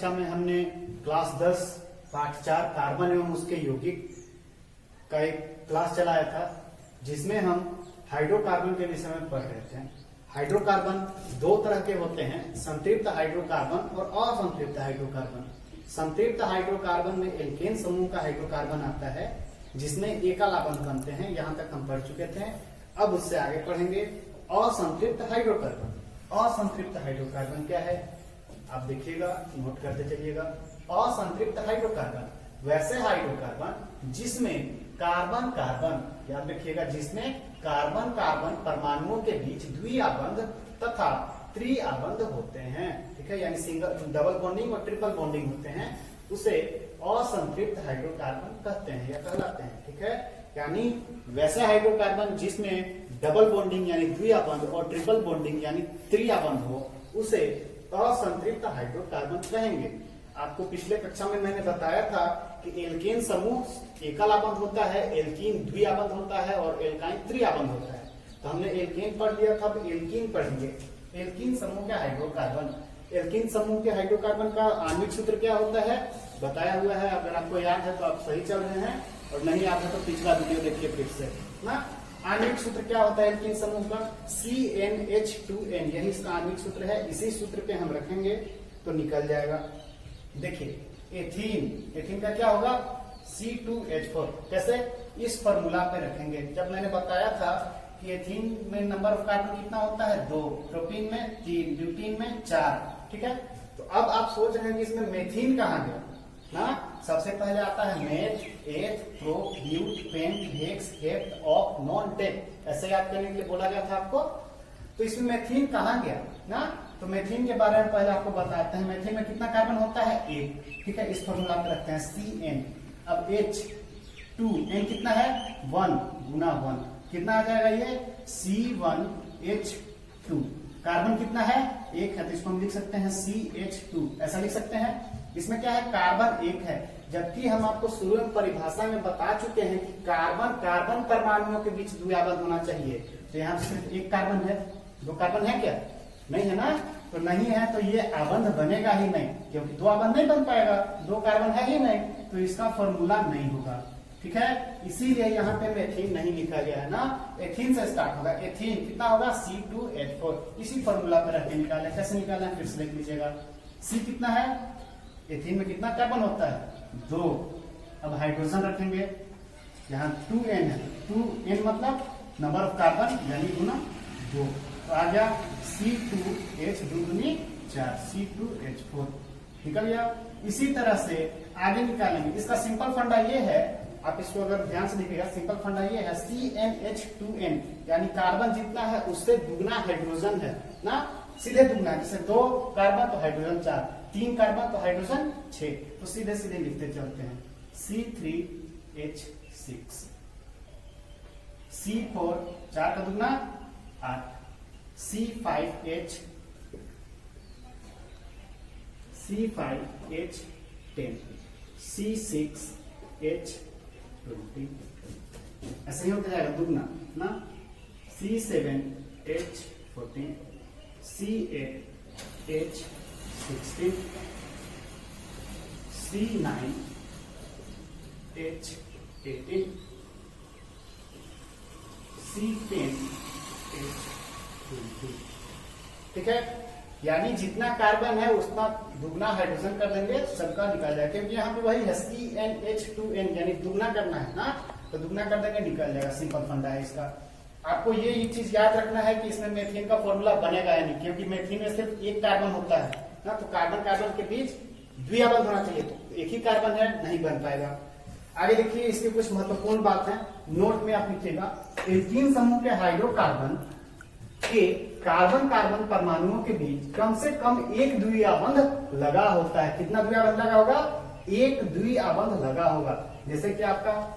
कक्षा में हमने क्लास 10 पाठ 4 कार्बन एवं उसके यौगिक का एक क्लास चलाया था, जिसमें हम हाइड्रोकार्बन के विषय में पढ़ रहे थे। हाइड्रोकार्बन दो तरह के होते हैं, संतृप्त हाइड्रोकार्बन और असंतृप्त हाइड्रोकार्बन। संतृप्त हाइड्रोकार्बन में एल्केन समूह का हाइड्रोकार्बन आता है, जिसमें एकल आबंध बनते हैं। यहाँ तक हम पढ़ चुके थे। अब उससे आगे पढ़ेंगे असंतृप्त हाइड्रोकार्बन। असंतृप्त हाइड्रोकार्बन क्या है, आप देखिएगा, नोट करते चलिएगा। असंतृप्त हाइड्रोकार्बन वैसे हाइड्रोकार्बन जिसमें कार्बन कार्बन, याद रखिएगा, जिसमें कार्बन कार्बन परमाणुओं के बीच द्विआबंध तथा त्रिआबंध होते हैं। ठीक है, यानी सिंगल डबल बॉन्डिंग और ट्रिपल बॉन्डिंग होते हैं, उसे असंतृप्त हाइड्रोकार्बन कहते हैं या कहलाते हैं। ठीक है, यानी वैसे हाइड्रोकार्बन जिसमें डबल बॉन्डिंग यानी द्विआबंध और ट्रिपल बॉन्डिंग यानी त्रिआबंध हो, उसे असंतृप्त हाइड्रोकार्बन कहेंगे। आपको पिछले कक्षा में मैंने बताया था कि एल्केन समूह एकल आबंध होता है, एल्कीन द्विआबंध होता है और एल्काइन त्रिआबंध होता है। तो हमने एल्केन पढ़ लिया था, अब एल्कीन पढ़ेंगे। एल्कीन समूह के हाइड्रोकार्बन, एल्कीन समूह के हाइड्रोकार्बन का आणविक सूत्र क्या होता है बताया हुआ है। अगर आपको याद है तो आप सही चल रहे हैं, और नहीं याद है तो पिछला वीडियो देखिए फिर से ना। आणविक सूत्र क्या होता है एल्कीन समूह का? CnH2n, यही इसका आणविक सूत्र है। इसी सूत्र पे हम रखेंगे तो निकल जाएगा। देखिए एथीन, एथीन का क्या होगा? C2H4। कैसे? इस फॉर्मूला पे रखेंगे। जब मैंने बताया था कि एथीन में नंबर ऑफ कार्बन कितना होता है? 2, प्रोपीन में 3, ब्यूटीन में 4। ठीक है, तो अब आप सोच रहे हैं कि इसमें मेथीन कहाँ गया ना। सबसे पहले आता है meth, eth, pro, but, pent, hex, hept, oc, non, टेप। ऐसे याद करने के लिए बोला गया था आपको। तो इसमें मेथीन कहाँ गया ना। तो मेथीन के बारे में पहले आपको बताते हैं। मेथीन में कितना कार्बन होता है? 1। ठीक है, इस फॉर्मूला पे रखते हैं CN। अब H2N कितना है? 1 गुना 1 कितना आ जाएगा ये? C1H2। कार्बन कितना है? 1 है, तो इसको हम लिख सकते हैं CH2, ऐसा लिख सकते हैं। इसमें क्या है? कार्बन 1 है, जबकि हम आपको शुरू में परिभाषा में बता चुके हैं कि कार्बन कार्बन परमाणुओं के बीच द्विआबंध होना चाहिए। तो यहाँ सिर्फ 1 कार्बन है, 2 कार्बन है क्या? नहीं है ना। तो नहीं है तो ये आबंध बनेगा ही नहीं, क्योंकि 2 आबंध नहीं बन पाएगा, 2 कार्बन है ही नहीं, तो इसका फॉर्मूला नहीं होगा। ठीक है, इसीलिए यहाँ पे मेथीन नहीं लिखा गया है ना। एथीन से स्टार्ट होगा। एथीन कितना होगा? C2H4। इसी फॉर्मूला पे रख के निकाले। कैसे निकाले फिर से देख लीजिएगा। C कितना है? एथीन में कितना कार्बन होता है? 2। अब हाइड्रोजन रखेंगे, यहाँ 2N है। 2N मतलब नंबर ऑफ कार्बन यानी गुना 2, तो आ गया C2H2 गुनी 4, C2H4 निकल गया। इसी तरह से आगे निकालेंगे। इसका सिंपल फंडा ये है, आप इसको अगर ध्यान से देखिएगा, सिंपल फंडा ये है CnH2n, यानी कार्बन जितना है उससे दुगना हाइड्रोजन है ना, सीधे दुगना। जैसे 2 कार्बन तो हाइड्रोजन 4, 3 कार्बन तो हाइड्रोजन 6, तो सीधे सीधे लिखते चलते हैं। C3H6, C4 4 का दुगना 8, C5H10, C6H20, ऐसे ही होता जाएगा दुगना ना। C7H14, C8H16, C9H18, C10H20। ठीक है, यानी जितना कार्बन है उतना दुगना हाइड्रोजन कर देंगे, सबका निकल जाएगा। क्योंकि यहाँ पे वही है CnH2n, यानी दुगना करना है ना, तो दुगना कर देंगे निकल जाएगा। सिंपल फंडा है इसका। आपको ये एक चीज याद रखना है कि इसमें मेथीन का फॉर्मूला बनेगा या नहीं, क्योंकि मेथीन में सिर्फ 1 कार्बन होता है ना, तो कार्बन कार्बन के बीच द्विआबंध होना चाहिए, तो 1 ही कार्बन है, नहीं बन पाएगा। आगे देखिए, इसकी कुछ महत्वपूर्ण बात है, नोट में आप लिखिएगा। एल्कीन समूह के हाइड्रोकार्बन के कार्बन कार्बन परमाणुओं के बीच कम से कम 1 द्विआबंध लगा होता है। कितना द्विआबंध लगा होगा? 1 द्विआबंध लगा होगा। जैसे कि आपका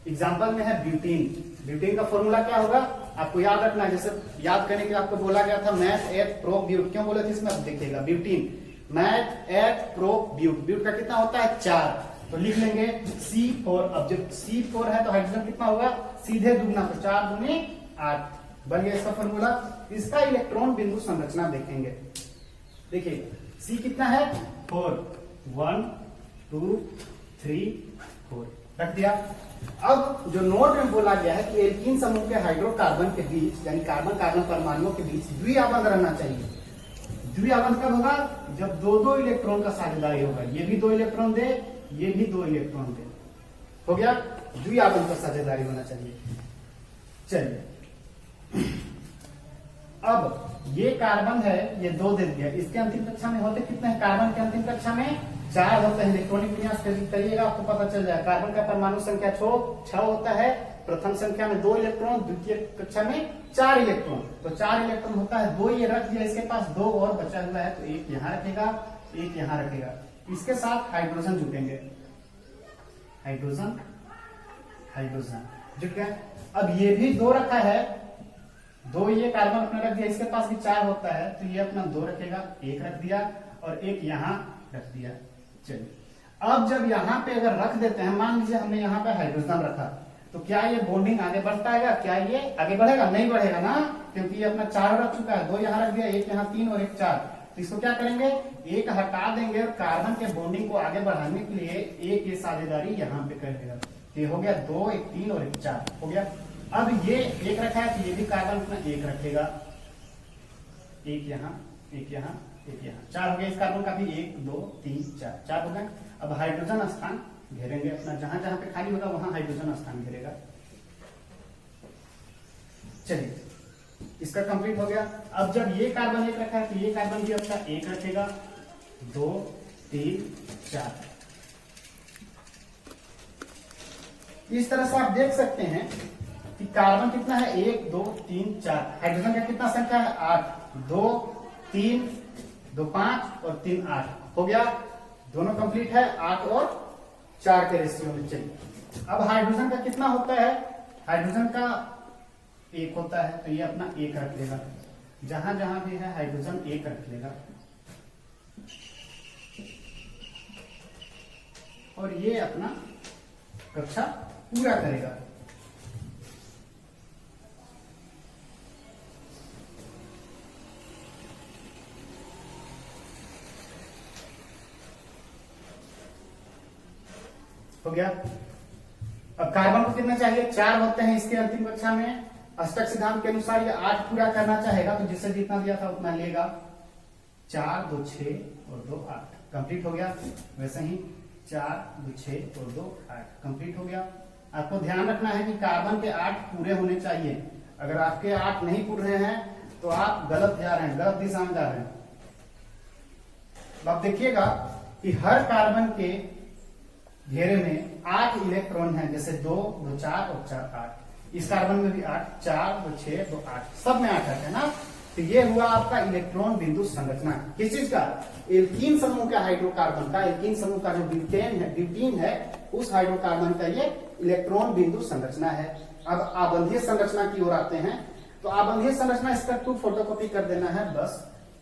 एग्जाम्पल में है ब्यूटीन। ब्यूटीन का फॉर्मूला क्या होगा आपको याद रखना है। जैसे याद करने के लिए आपको बोला गया था मैथ एथ प्रो ब्यूट, क्यों बोले थे इसमें? अब देखिएगा, butene meth eth pro but, but का कितना होता है? 4, तो लिख लेंगे C4। अब जब C4 है तो हाइड्रोजन कितना होगा? सीधे दुगना, तो 4 दूनी 8 बन गया इसका फॉर्मूला। इसका इलेक्ट्रॉन बिंदु संरचना देखेंगे। देखिए C कितना है 4, 1 2 3 4 रख दिया। अब जो नोट में बोला गया है कि एल्कीन समूह के हाइड्रोकार्बन के बीच यानी कार्बन कार्बन परमाणुओं के बीच द्विआबंध रहना चाहिए। द्विआबंध कब होगा? जब दो दो इलेक्ट्रॉन का साझेदारी होगा, ये भी 2 इलेक्ट्रॉन दे, ये भी 2 इलेक्ट्रॉन दे, हो गया द्विआबंध का साझेदारी होना चाहिए। चलिए अब ये कार्बन है, ये 2 दे दिया, इसके अंतिम कक्षा में होते कितने हैं? कार्बन के अंतिम कक्षा में 4 होते हैं। इलेक्ट्रॉनिक विन्यास करिएगा आपको पता चल जाएगा। कार्बन का परमाणु संख्या 6 होता है, प्रथम संख्या में 2 इलेक्ट्रॉन, द्वितीय कक्षा में 4 इलेक्ट्रॉन, तो 4 इलेक्ट्रॉन होता है। 2 ये रख दिया, इसके पास 2 और बचा हुआ है, तो एक यहाँ रखेगा, एक यहाँ रखेगा, इसके साथ हाइड्रोजन जुटेंगे, हाइड्रोजन हाइड्रोजन जुट गया। अब ये भी 2 रखा है, 2 ये कार्बन अपने रख दिया, इसके पास भी 4 होता है, तो ये अपना 2 रखेगा, एक रख दिया और एक यहाँ रख दिया। चलिए अब जब यहाँ पे अगर रख देते हैं, मान लीजिए हमने यहाँ पे हाइड्रोजन रखा, तो क्या ये बॉन्डिंग आगे बढ़ता है? क्या ये आगे बढ़ेगा? नहीं बढ़ेगा ना, क्योंकि ये अपना 4 रख चुका है, 2 यहाँ रख दिया, एक यहाँ 3 और एक 4, तो इसको क्या करेंगे? एक हटा देंगे और कार्बन के बॉन्डिंग को आगे बढ़ाने के लिए एक ये साझेदारी यहाँ पे कर देगा। ये हो गया 2, एक 3 और एक 4 हो गया। अब ये एक रखा है, तो ये भी कार्बन अपना एक रखेगा, एक यहाँ एक यहाँ एक यहाँ, 4 हो गया। इस कार्बन का भी 1 2 3 4 हो गया। अब हाइड्रोजन स्थान घेरेंगे अपना, जहां जहां पे खाली होगा वहां हाइड्रोजन स्थान घेरेगा। चलिए इसका कंप्लीट हो गया। अब जब ये कार्बन एक रखा है, तो ये कार्बन भी अपना एक रखेगा, 2 3 4। इस तरह से आप देख सकते हैं कि कार्बन कितना है? 1 2 3 4। हाइड्रोजन का कितना संख्या है? 8, 2 3 2 5 और 3 8 हो गया। दोनों कंप्लीट है, 8 और 4 के रेशियो में। चलिए अब हाइड्रोजन का कितना होता है? हाइड्रोजन का 1 होता है, तो ये अपना 1 रख लेगा, जहां जहां भी है हाइड्रोजन 1 रख लेगा, और ये अपना कक्षा पूरा करेगा। हो गया। अब कार्बन को कितना चाहिए? 4 होते हैं इसके अंतिम कक्षा में। अष्टक सिद्धांत के अनुसार ये 8 पूरा करना चाहेगा, तो जिससे जितना दिया था उतना लेगा। 4 2 6 और 2 8 कंप्लीट हो गया। वैसे ही 4 2 6 और 2 8 कंप्लीट हो गया। आपको ध्यान रखना है कि कार्बन के 8 पूरे होने चाहिए। अगर आपके 8 नहीं पूरे रहे हैं तो आप गलत जा रहे हैं, गलत दिशा में जा रहे हैं। अब देखिएगा कि हर कार्बन के घेरे में 8 इलेक्ट्रॉन हैं, जैसे 2 2 4 और 4 8। इस कार्बन में भी 8, 4 2 6 2 8, सब में 8 है ना। तो ये हुआ आपका इलेक्ट्रॉन बिंदु संरचना। किस चीज का? एल्कीन समूह का हाइड्रोकार्बन का, एल्कीन समूह का जो ब्यूटेन है उस हाइड्रोकार्बन का ये इलेक्ट्रॉन बिंदु संरचना है। अब आबंधीय संरचना की ओर आते हैं। तो आबंधीय संरचना इसका 2 फोटोकॉपी कर देना है, बस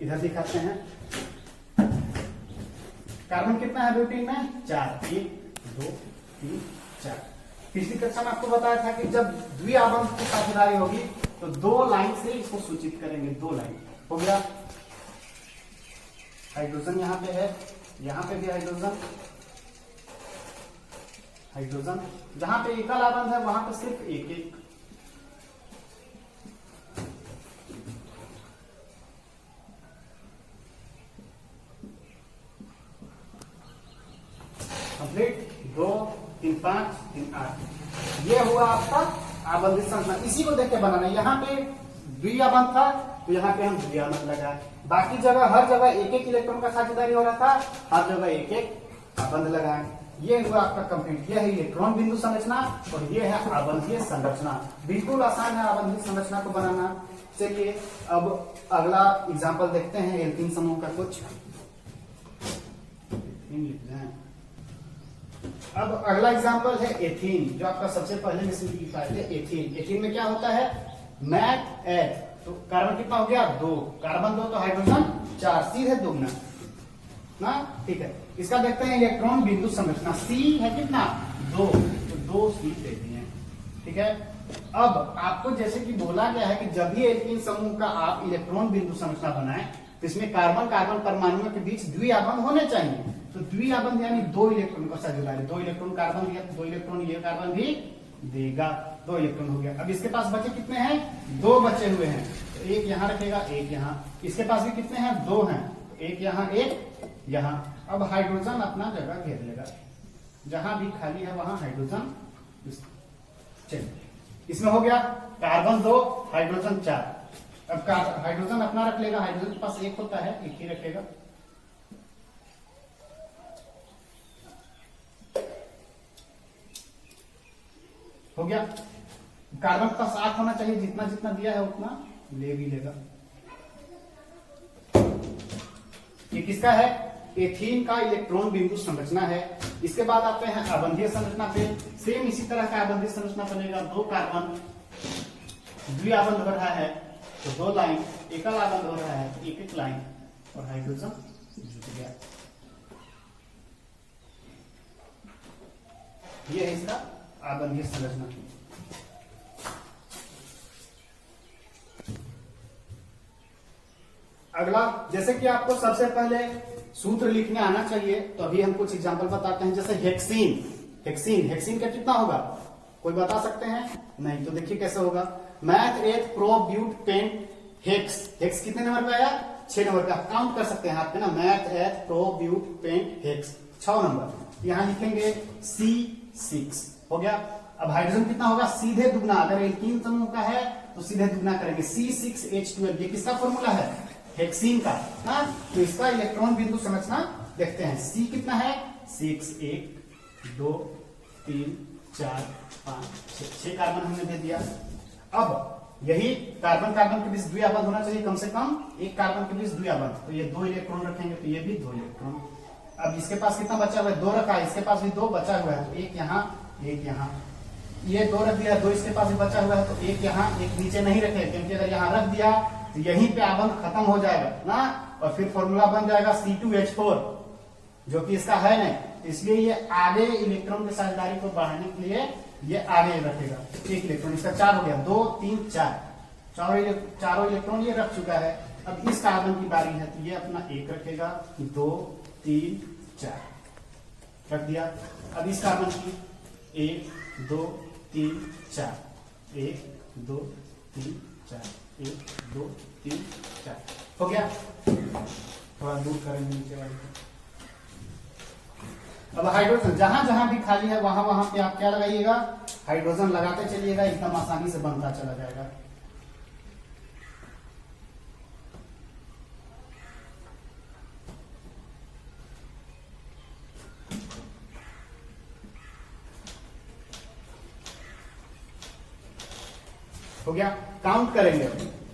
इधर दिखाते हैं। कार्बन कितना है ब्यूटेन में? 4, 1 2 3 4। पिछली कक्षा में आपको बताया था कि जब द्विआबंध की साझेदारी होगी तो 2 लाइन से इसको सूचित करेंगे, 2 लाइन हो गया। हाइड्रोजन यहाँ पे है, यहाँ पे भी हाइड्रोजन, हाइड्रोजन। जहां पे एकल आबंध है वहां पे सिर्फ एक एक। कंप्लीट। 2 3 5 3 8। ये हुआ आपका आबंधित संरचना। इसी को देख के बनाना। यहाँ पे द्विआबंध था तो यहाँ पे हम द्विआबंध लगाए। बाकी जगह हर जगह एक एक इलेक्ट्रॉन का साझेदारी हो रहा था, हर जगह एक एक आबंध लगाए। ये हुआ आपका कंप्लीट। ये है इलेक्ट्रॉन बिंदु संरचना और ये है आबंधीय संरचना। बिल्कुल आसान है आबंधीय संरचना को बनाना। चलिए अब अगला एग्जाम्पल देखते हैं एल्कीन समूह का कुछ। अब अगला एग्जाम्पल है एथीन, जो आपका सबसे पहले में से लिखा है एथीन। एथीन में क्या होता है? Mat eight. तो कार्बन कितना हो गया? 2। कार्बन 2 तो हाइड्रोजन 4, सीधे दुगना ना। ठीक है, इसका देखते हैं इलेक्ट्रॉन बिंदु संरचना। सी है कितना? 2, तो 2 सी दे दिए। ठीक है, अब आपको जैसे कि बोला गया है कि जब भी एल्कीन समूह का आप इलेक्ट्रॉन बिंदु संरचना बनाएं तो इसमें कार्बन कार्बन परमाणुओं के बीच द्विआबंध होने चाहिए। तो द्विआबंध यानी 2 इलेक्ट्रॉन का साथ जुड़ा है, 2 इलेक्ट्रॉन कार्बन दिया, 2 इलेक्ट्रॉन ये कार्बन भी देगा, 2 इलेक्ट्रॉन हो गया। अब इसके पास बचे कितने हैं, 2 बचे हुए हैं, तो एक यहाँ रखेगा, एक यहाँ। इसके पास भी कितने हैं, 2 हैं, एक यहाँ एक यहाँ। अब हाइड्रोजन अपना जगह घेर लेगा, जहां भी खाली है वहां हाइड्रोजन। चलिए इसमें हो गया कार्बन 2 हाइड्रोजन 4। अब हाइड्रोजन अपना रख लेगा, हाइड्रोजन के पास एक होता है, एक ही रखेगा। हो गया। कार्बन के पास 8 होना चाहिए, जितना जितना दिया है उतना ले भी लेगा। ये किसका है, एथीन का इलेक्ट्रॉन बिंदु संरचना है। इसके बाद आते हैं आबंधीय संरचना पे। सेम इसी तरह का आबंधीय संरचना बनेगा, 2 कार्बन द्विआबंध हो रहा है तो 2 लाइन, एकल आबंध हो रहा है तो एक एक लाइन, और हाइड्रोजन जुट गया। ये है इसका आबंधीय संरचना। अगला, जैसे कि आपको सबसे पहले सूत्र लिखने आना चाहिए, तो अभी हम कुछ एग्जांपल बताते हैं। जैसे हेक्सीन, हेक्सीन, हेक्सीन का कितना होगा, कोई बता सकते हैं? नहीं, तो देखिए कैसे होगा। Meth eth pro but pent hex, hex कितने नंबर पे आया, 6 नंबर पे। आप काउंट कर सकते हैं हाथ पे ना, meth eth pro but pent hex 6 number. यहां लिखेंगे C6, हो गया। अब हाइड्रोजन कितना होगा, सीधे दुगना, अगर एल्कीन समूह का है तो सीधे दुगना करेंगे, C6H12। ये किसका फॉर्मूला है, हेक्सीन का। हाँ, तो इसका इलेक्ट्रॉन बिंदु संरचना देखते हैं। C कितना है, 6, 1 2 3 4 5 6 कार्बन हमने दे दिया। अब यही कार्बन कार्बन के बीच द्विआबंध होना चाहिए, कम से कम एक कार्बन के बीच द्विआबंध, तो ये 2 इलेक्ट्रॉन रखेंगे, तो ये भी 2 इलेक्ट्रॉन। अब इसके पास कितना बचा हुआ है, 2 रखा है, इसके पास भी 2 बचा हुआ है, तो एक यहाँ एक यहाँ। ये 2 रख दिया, 2 इसके पास भी बचा हुआ है, तो एक यहाँ एक नीचे नहीं रखे, क्योंकि अगर यहाँ रख दिया तो यहीं पे आबंध खत्म हो जाएगा ना, और फिर फॉर्मूला बन जाएगा C2H4, जो कि इसका है नहीं। इसलिए ये आगे इलेक्ट्रॉन की साझेदारी को बढ़ाने के लिए ये आगे रखेगा, एक इलेक्ट्रॉन। इसका 4 हो गया, 2 3 4, चारों इलेक्ट्रॉन ये रख चुका है। अब इस कार्बन की बारी है, तो ये अपना 1 रखेगा, 2 3 4 रख दिया। अब इस कार्बन की 1 2 3 4, 1 2 3 4, 1 2 3 4, हो गया। थोड़ा दूर करेंगे नीचे वाले को। अब हाइड्रोजन जहां जहां भी खाली है वहां वहां पे आप क्या लगाइएगा, हाइड्रोजन लगाते चलिएगा, एकदम आसानी से बनता चला जाएगा। हो गया। काउंट करेंगे,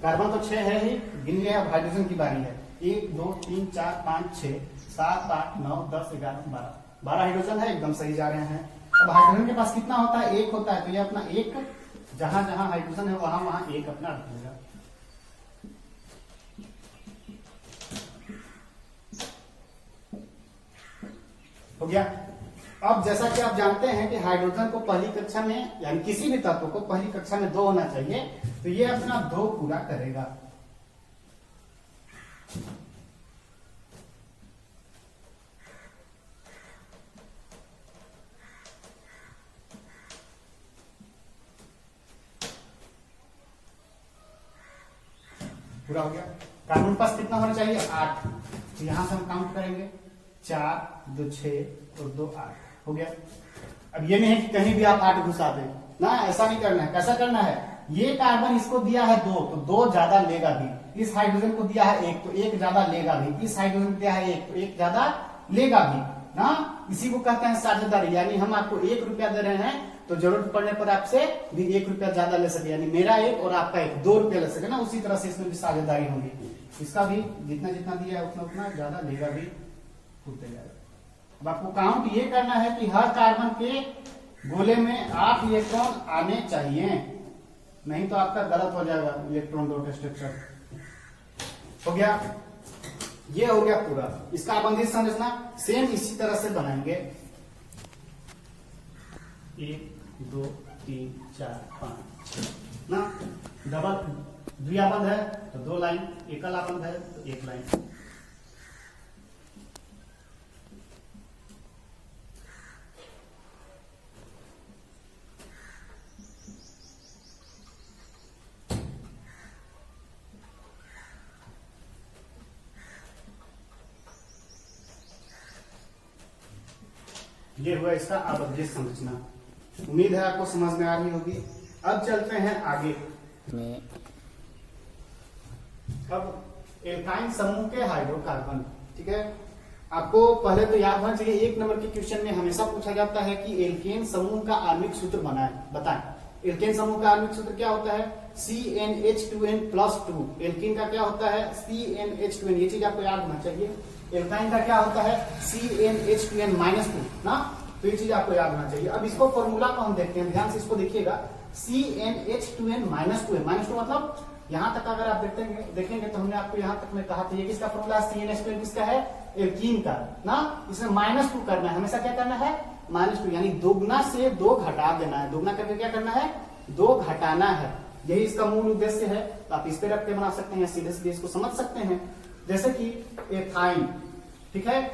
कार्बन तो 6 है ही, गिन लिया। अब हाइड्रोजन की बारी है, 1 2 3 4 5 6 7 8 9 10 11 12, 12 हाइड्रोजन है, एकदम सही जा रहे हैं। अब हाइड्रोजन के पास कितना होता है, 1 होता है, तो ये अपना 1, जहां जहां हाइड्रोजन है वहां वहां 1 अपना रख लेगा। हो गया। अब जैसा कि आप जानते हैं कि हाइड्रोजन को पहली कक्षा में, यानी किसी भी तत्व को पहली कक्षा में 2 होना चाहिए, तो ये अपना 2 पूरा करेगा। पूरा हो गया। कार्बन के पास कितना होना चाहिए, 8, तो यहां से हम काउंट करेंगे, 4 2 6 और 2 8, हो गया। अब ये नहीं है कि कहीं भी आप 8 घुसा दें ना, ऐसा नहीं करना है। कैसा करना है, ये कार्बन इसको दिया है 2, तो 2 ज्यादा लेगा भी। इस हाइड्रोजन को दिया है 1, तो 1 ज्यादा लेगा भी। इस हाइड्रोजन को दिया है 1, तो 1 ज्यादा लेगा भी ना। इसी को कहते हैं साझेदारी, यानी हम आपको 1 रुपया दे रहे हैं, तो जरूरत पड़ने पर आपसे भी 1 रुपया ज्यादा ले सके, यानी मेरा 1 और आपका 1, 2 रुपया ले सके ना। उसी तरह से इसमें भी साझेदारी होगी, इसका भी जितना जितना दिया है उतना उतना ज्यादा लेगा भी, होते जाएगा। अब आपको काउंट ये करना है कि हर कार्बन के गोले में 8 इलेक्ट्रॉन आने चाहिए, नहीं तो आपका गलत हो जाएगा इलेक्ट्रॉन डॉट स्ट्रक्चर। हो गया, ये हो गया पूरा। इसका आबंधित संरचना सेम इसी तरह से बनाएंगे, 1 2 3 4 5 6 ना। डबल द्विआबंध है तो 2 लाइन, एकल आबंध है तो 1 लाइन। ये हुआ इसका आबद्धीय संरचना। उम्मीद है आपको समझ में आ रही होगी। अब चलते हैं आगे। अब एल्काइन समूह के हाइड्रोकार्बन, ठीक है। आपको पहले तो याद होना चाहिए, 1 नंबर के क्वेश्चन में हमेशा पूछा जाता है कि एल्केन समूह का आणविक सूत्र बताएं। एल्केन समूह का आणविक सूत्र क्या होता है? CnH2n+2। एल्कीन का क्या होता है? CnH2n। ये चीज आपको याद होना चाहिए। एल्काइन का क्या होता है? CnH2n-2 ना, तो ये चीज आपको याद होना चाहिए। अब इसको फॉर्मूला को हम देखते हैं, ध्यान से इसको देखिएगा। CnH2n-2 है, -2 मतलब यहां तक अगर आप देखेंगे तो हमने आपको यहां तक में कहा था ये किसका फॉर्मूला है? CnH2n किसका है? एल्कीन का ना। इसमें -2 करना है, हमेशा क्या करना है? -2, यानी दोगुना से 2 घटा देना है। दोगुना करके क्या करना है? 2 घटाना है। यही इसका मूल उद्देश्य है। तो आप इस पे रख के बना सकते हैं, सीधे सीधे इसको समझ सकते हैं। जैसे कि एथाइन, ठीक है।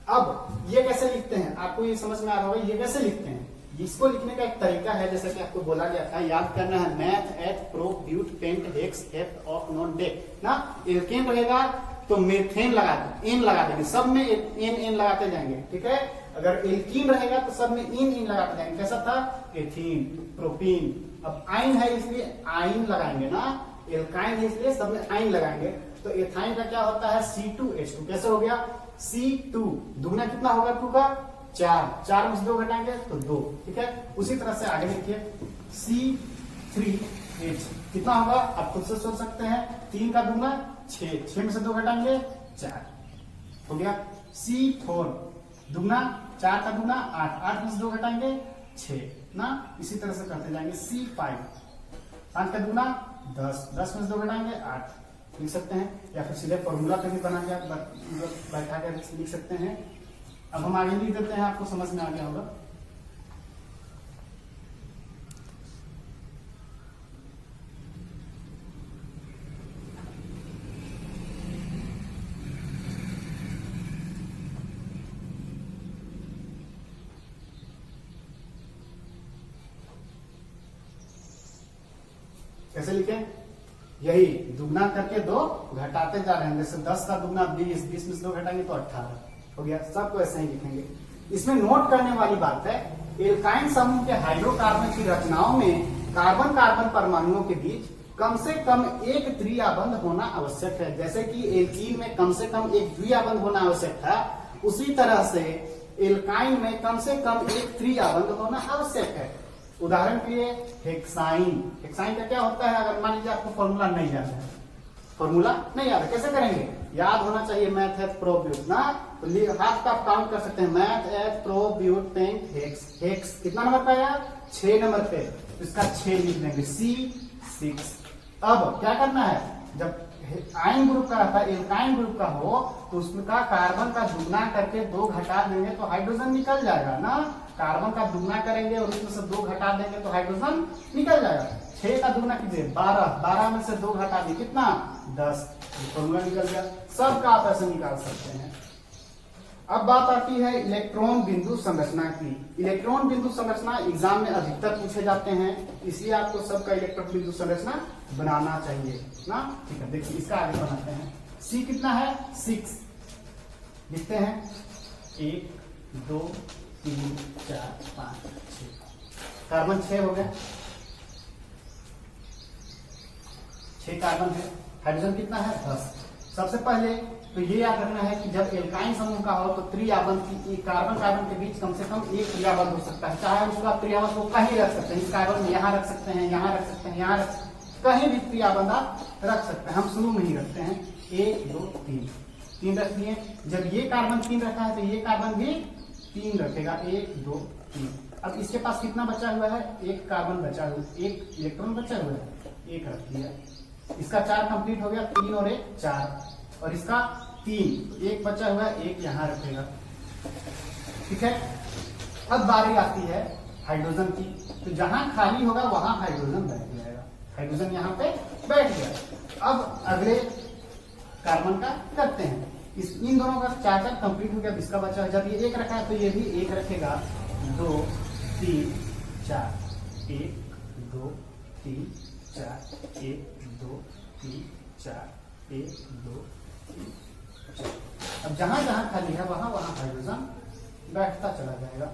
अब ये कैसे लिखते हैं? आपको ये समझ में आ रहा होगा ये कैसे लिखते हैं। इसको लिखने का एक तरीका है, जैसे कि आपको बोला गया था, याद करना है। Meth, eth, pro, but, pent, hex, hep, ऑफ, नॉन, डेक ना। एल्केन रहेगा तो मेथेन लगा देंगे, एन लगा देंगे, सब में एन लगाते जाएंगे, ठीक है। अगर एल्कीन रहेगा तो सब में इन लगाते जाएंगे। कैसा था? Ethene, propene. अब आइन है इसलिए आइन लगाएंगे ना। एल्काइन है इसलिए सब में आइन लगाएंगे। तो एथाइन का क्या होता है? C2H2। कैसे हो गया? C2 दुगना कितना होगा? 2 का 4 में से 2 घटाएंगे तो 2, ठीक है। उसी तरह से आगे देखिए, C3H कितना होगा? आप खुद से सोच सकते हैं। 3 का दुगना 6 में से 2 घटाएंगे 4 हो गया। C4 दुगना 4 का दुगना 8 में से 2 घटाएंगे 6 ना। इसी तरह से करते जाएंगे। C5 5 का दुगना 10 में से 2 घटाएंगे 8 लिख सकते हैं। या फिर सीधे फॉर्मूला पे भी बना के बैठा कर लिख सकते हैं। अब हम आगे लिख देते हैं, आपको समझ में आ गया होगा। कैसे लिखें? यही दुगना करके 2 घटाते जा रहे हैं। जैसे 10 का दुगना 20 में से 2 घटाएंगे तो 18 हो गया। सबको ऐसे ही लिखेंगे। इसमें नोट करने वाली बात है, एल्काइन समूह के हाइड्रोकार्बन की रचनाओं में कार्बन कार्बन परमाणुओं के बीच कम से कम एक त्रिआबंध होना आवश्यक है। जैसे कि एल्कीन में कम से कम एक द्विआबंध होना आवश्यक था, उसी तरह से एल्काइन में कम से कम एक त्रिआबंध होना आवश्यक है। उदाहरण के लिए हेक्साइन का क्या होता है? अगर मान लीजिए आपको फॉर्मूला नहीं याद है, कैसे करेंगे? याद होना चाहिए मैथ, एथ, प्रो, ब्यूट ना। तो हाथ का आप काउंट कर सकते हैं। Math, eth, pro, but, pent, hex कितना नंबर का यार? 6 नंबर पे। तो इसका 6 लिख देंगे। C6। अब क्या करना है? जब आयन ग्रुप का रहता है, एल्काइन ग्रुप का हो, तो उसका कार्बन का दुगना करके 2 घटा देंगे तो हाइड्रोजन निकल जाएगा ना। कार्बन का दुगना करेंगे और उसमें से 2 घटा देंगे तो हाइड्रोजन निकल जाएगा। 6 का दुगना कीजिए 12 में से 2 घटा दिए कितना? 10। फॉर्मूला निकल गया। सबका आप ऐसे निकाल सकते हैं। अब बात आती है इलेक्ट्रॉन बिंदु संरचना की। इलेक्ट्रॉन बिंदु संरचना एग्जाम में अधिकतर पूछे जाते हैं, इसलिए आपको सबका इलेक्ट्रॉन बिंदु संरचना बनाना चाहिए ना। ठीक है, देखिए इसका आगे बनाते हैं। C कितना है? 6 लिखते हैं। 1 2 3 4 5 6 कार्बन 6 हो गया। 6 कार्बन है। हाइड्रोजन कितना है? 10। सबसे पहले तो ये याद रखना है कि जब एल्काइन समूह का हो तो त्रिआबंध की कार्बन कार्बन के बीच कम से कम एक त्रिआबंध हो सकता है। चाहे उसका त्रिआबंध को कहीं रख सकते हैं, इस कार्बन में यहाँ रख सकते हैं, यहाँ रख सकते हैं, यहाँ रख सकते हैं, कहीं भी त्रिआबंध आप रख सकते हैं। हम शुरू में ही रखते हैं 1 2 3 रख दिए। जब ये कार्बन 3 रखा है तो ये कार्बन भी 3 रखेगा। 1 2 3। अब इसके पास कितना बचा हुआ है? एक कार्बन बचा हुआ, एक इलेक्ट्रॉन बचा हुआ है, 1 रख दिया। इसका 4 कंप्लीट हो गया। 3 और 1 4, और इसका 3, 1 बचा हुआ है, 1 यहां रखेगा। ठीक है। अब बारी आती है हाइड्रोजन की, तो जहां खाली होगा वहां हाइड्रोजन बैठ जाएगा। हाइड्रोजन यहाँ पे बैठ गया। अब अगले कार्बन का करते हैं। इन दोनों का 4 कंप्लीट हो गया, इसका बचा। जब ये 1 रखा है तो ये भी 1 रखेगा। 2 3 4 1 2 3 4 1 2 3 4 1 2 3 4। अब जहां जहां खाली है वहां वहां हाइड्रोजन बैठता चला जाएगा।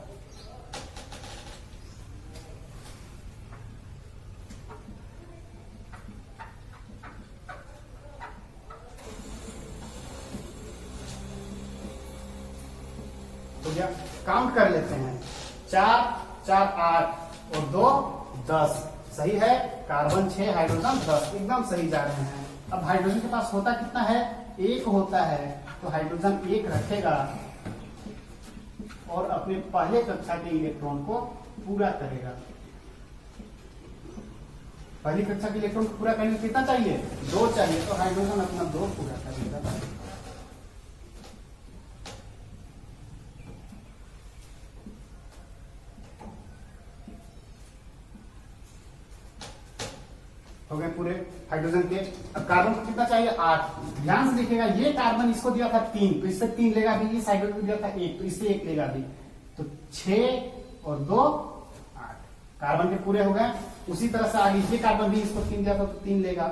तो क्या काउंट कर लेते हैं। 4 4 8 और 2 10। सही है। कार्बन 6 हाइड्रोजन 10, एकदम सही जा रहे हैं। अब हाइड्रोजन के पास होता कितना है? 1 होता है। तो हाइड्रोजन 1 रखेगा और अपने पहले कक्षा के इलेक्ट्रॉन को पूरा करेगा। पहली कक्षा के इलेक्ट्रॉन को पूरा करने में कितना चाहिए? 2 चाहिए। तो हाइड्रोजन अपना 2 पूरा करेगा। हो गए पूरे हाइड्रोजन के। अब कार्बन को कितना चाहिए? 8। ध्यान से देखिएगा, ये कार्बन इसको दिया था 3, तो इससे 3 लेगा भी। इस हाइड्रोजन को दिया था 1, तो इससे 1 लेगा भी। तो 6 और 2 8 कार्बन के पूरे हो गए। उसी तरह से आगे ये कार्बन भी इसको 3 दिया था तो 3 लेगा।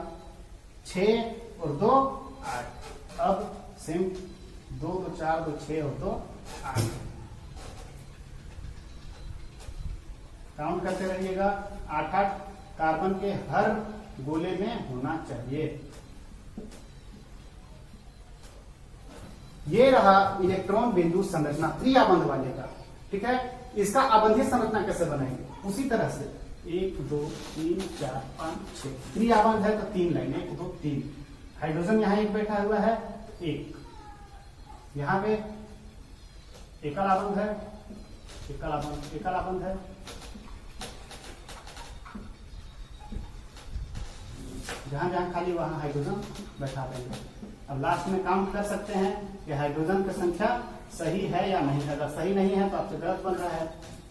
6 और 2 8। अब सेम 2 2 4 2 6 और 2 8 काउंट करते रहिएगा। 8 8 कार्बन के हर गोले में होना चाहिए। ये रहा इलेक्ट्रॉन बिंदु संरचना त्रिआबंध वाले का। ठीक है। इसका आबंधीय संरचना कैसे बनाएंगे? उसी तरह से 1 2 3 4 5 6 त्रिआबंध है तो 3 लाइन। 1 2 3। हाइड्रोजन यहाँ एक बैठा हुआ है, 1 यहाँ पे एकल आबंध है, एकल आबंध है। जहां जहां खाली वहां हाइड्रोजन बैठा देंगे। अब लास्ट में काउंट कर सकते हैं कि हाइड्रोजन की संख्या सही है या नहीं है। अगर सही नहीं है तो आपसे गलत बन रहा है।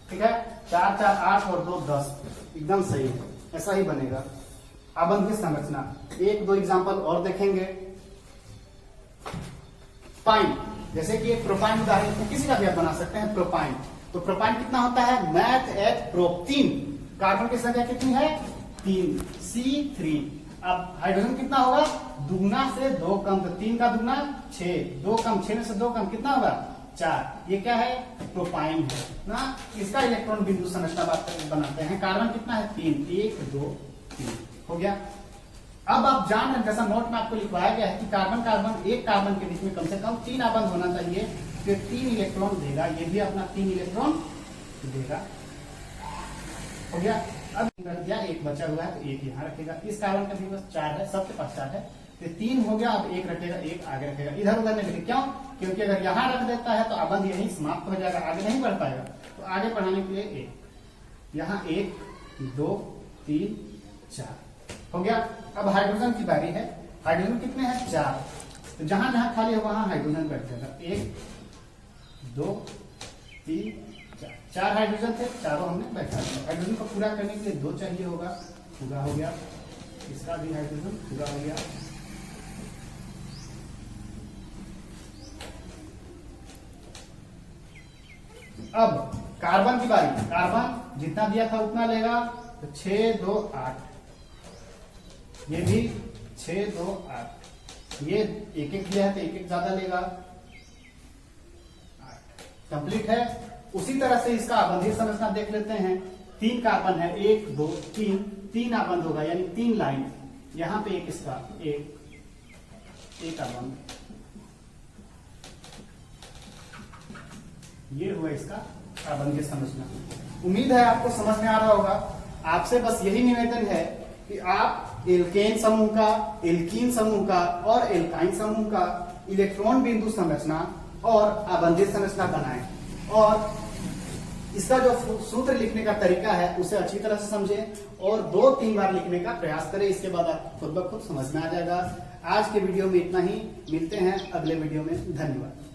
ठीक है। 4 4 8 और 2 10 एकदम सही है। ऐसा ही बनेगा आबंधीय संरचना। 1 2 एग्जांपल और देखेंगे। पाइन, जैसे कि एक प्रोपाइन उदाहरण किसी का भी आप बना सकते हैं। प्रोपाइन, तो प्रोपाइन कितना होता है? मैथ एथ प्रोप 3। कार्बन की संख्या कितनी है? 3 C3। अब हाइड्रोजन कितना होगा? दुगना से 2 कम, तो 3 का दुगना 6, 2 कम 6 में से 2 कम कितना होगा? 4। ये क्या है? प्रोपाइन है ना। इसका इलेक्ट्रॉन बिंदु संरचना बनाते हैं। कार्बन कितना है? 3 1 2 3 हो गया। अब आप जान रहे हैं, जैसा नोट में आपको लिखवाया गया है कि कार्बन कार्बन एक कार्बन के बीच में कम से कम 3 आबंध होना चाहिए। तो 3 इलेक्ट्रॉन देगा। ये भी अपना 3 इलेक्ट्रॉन देगा। हो गया। अब रख दिया, 1 बचा हुआ है तो 1 यहाँ रखेगा। इस कार्बन का भी बस 4 है, सबके पास 4 है। तो 3 हो गया। अब 1 रखेगा, 1 आगे रखेगा। इधर उधर नहीं रखेगा। क्यों? क्योंकि अगर यहाँ रख देता है तो आबंध यही समाप्त हो जाएगा, आगे नहीं बढ़ पाएगा। तो आगे बढ़ाने के लिए 1 यहाँ 1 2 3 4 हो गया। अब हाइड्रोजन की बारी है। हाइड्रोजन कितने हैं? 4। तो जहां जहां खाली है वहां हाइड्रोजन बैठ जाएगा। 1 2 3 4 हाइड्रोजन थे, चारों हमने बैठा दिया। हाइड्रोजन को पूरा करने के लिए 2 चाहिए होगा, पूरा हो गया। इसका भी हाइड्रोजन पूरा हो गया। अब कार्बन की बारी। कार्बन जितना दिया था उतना लेगा। तो 6 2 8, ये भी 6 2 8। ये 1 1 दिया है तो 1 1 ज्यादा लेगा। 8 कंप्लीट है। उसी तरह से इसका आबंधीय संरचना देख लेते हैं। 3 कार्बन है, 1 2 3, 3 आबंध होगा यानी 3 लाइन। यहां पे एक इसका एक आबंध, ये हुआ इसका आबंधीय संरचना। उम्मीद है आपको समझ में आ रहा होगा। आपसे बस यही निवेदन है कि आप एल्केन समूह का, एल्कीन समूह का और एल्काइन समूह का इलेक्ट्रॉन बिंदु संरचना और आबंधीय संरचना बनाएं और इसका जो सूत्र लिखने का तरीका है उसे अच्छी तरह से समझें और 2-3 बार लिखने का प्रयास करें। इसके बाद आपको खुद ब खुद समझ में आ जाएगा। आज के वीडियो में इतना ही। मिलते हैं अगले वीडियो में। धन्यवाद।